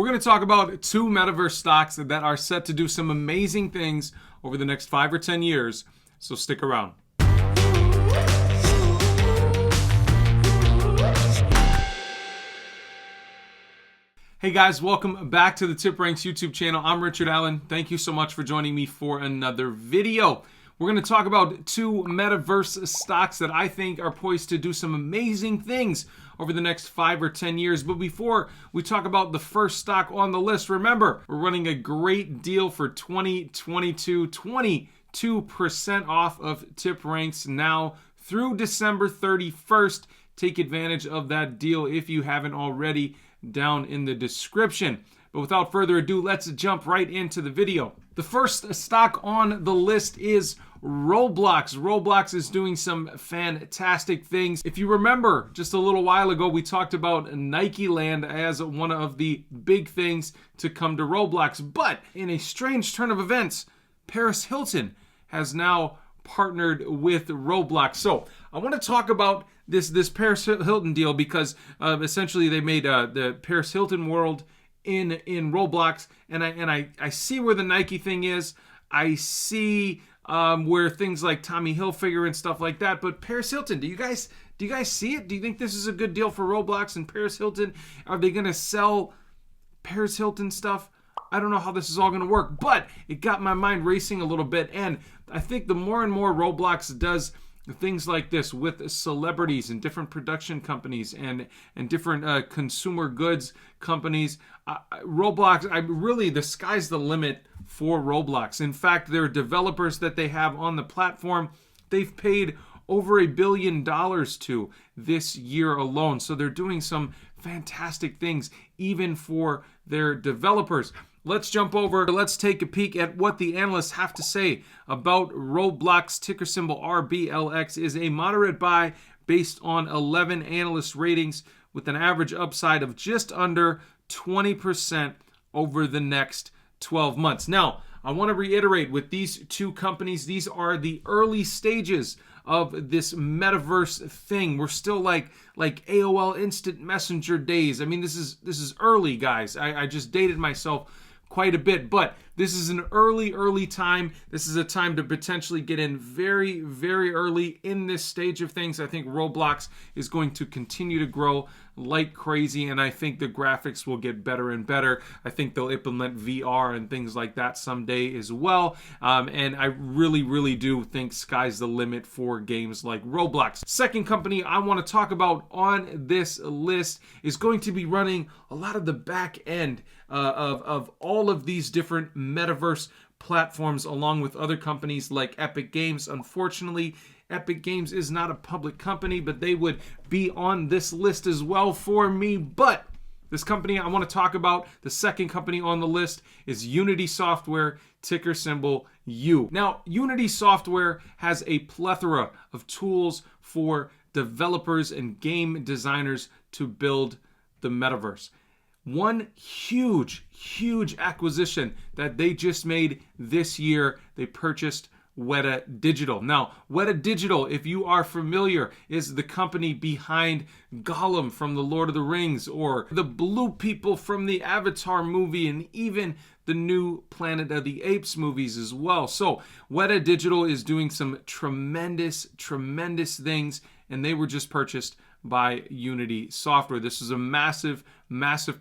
We're going to talk about two metaverse stocks that are set to do some amazing things over the next 5 or 10 years, so stick around. Hey guys, welcome back to the TipRanks YouTube channel. I'm Richard Allen. Thank you so much for joining me for another video. We're going to talk about two metaverse stocks that I think are poised to do some amazing things over the next 5 or 10 years. But before we talk about the first stock on the list, remember, we're running a great deal for 2022, 22% off of TipRanks now through December 31st. Take advantage of that deal if you haven't already, down in the description. But without further ado, let's jump right into the video. The first stock on the list is Roblox. Roblox is doing some fantastic things. If you remember, just a little while ago, we talked about Nike Land as one of the big things to come to Roblox. But in a strange turn of events, Paris Hilton has now partnered with Roblox. So I want to talk about this Paris Hilton deal because essentially they made the Paris Hilton world in Roblox, and I see where the Nike thing is. I see where things like Tommy Hilfiger and stuff like that. But Paris Hilton, do you guys see it? Do you think this is a good deal for Roblox and Paris Hilton? Are they going to sell Paris Hilton stuff? I don't know how this is all going to work, but it got my mind racing a little bit. And I think the more and more Roblox does things like this with celebrities and different production companies and different consumer goods companies, Roblox, really, the sky's the limit for Roblox. In fact, there are developers that they have on the platform, they've paid over $1 billion to this year alone. So they're doing some fantastic things even for their developers. Let's jump over. Let's take a peek at what the analysts have to say about Roblox. Ticker symbol RBLX is a moderate buy based on 11 analyst ratings with an average upside of just under 20% over the next 12 months. Now, I want to reiterate with these two companies, these are the early stages of this metaverse thing. We're still like AOL Instant Messenger days. I mean, this is early, guys. I just dated myself quite a bit, but this is an early time. This is a time to potentially get in very, very early in this stage of things. I think Roblox is going to continue to grow like crazy, and I think the graphics will get better and better. I think they'll implement VR and things like that someday as well, and I really do think sky's the limit for games like Roblox. Second company I want to talk about on this list is going to be running a lot of the back end of all of these different metaverse platforms, along with other companies like Epic Games. Unfortunately, Epic Games is not a public company, but they would be on this list as well for me. But this company I want to talk about, the second company on the list, is Unity Software, ticker symbol U. Now, Unity Software has a plethora of tools for developers and game designers to build the metaverse. One huge acquisition that they just made this year, they purchased Weta Digital. Now, Weta Digital, if you are familiar, is the company behind Gollum from The Lord of the Rings, or the Blue People from the Avatar movie, and even the new Planet of the Apes movies as well. So Weta Digital is doing some tremendous things, and they were just purchased by Unity Software. This is a massive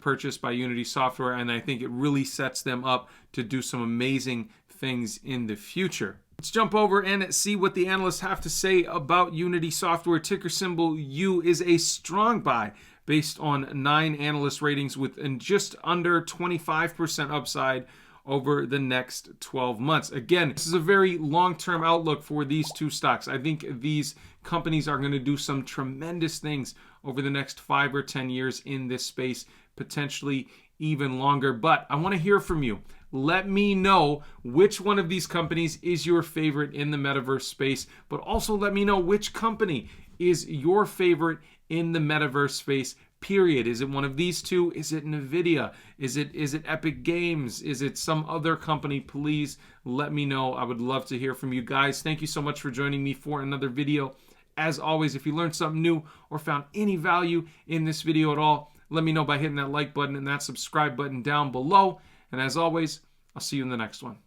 purchase by Unity Software, and I think it really sets them up to do some amazing things in the future. Let's jump over and see what the analysts have to say about Unity Software. Ticker symbol U is a strong buy based on 9 analyst ratings with just under 25% upside over the next 12 months. Again, this is a very long-term outlook for these two stocks. I think these companies are going to do some tremendous things over the next 5 or 10 years in this space, potentially even longer. But I want to hear from you. Let me know which one of these companies is your favorite in the metaverse space, but also let me know which company is your favorite in the metaverse space, period. Is it one of these two? Is it NVIDIA? Is it Epic Games? Is it some other company? Please let me know. I would love to hear from you guys. Thank you so much for joining me for another video. As always, if you learned something new or found any value in this video at all, let me know by hitting that like button and that subscribe button down below. And as always, I'll see you in the next one.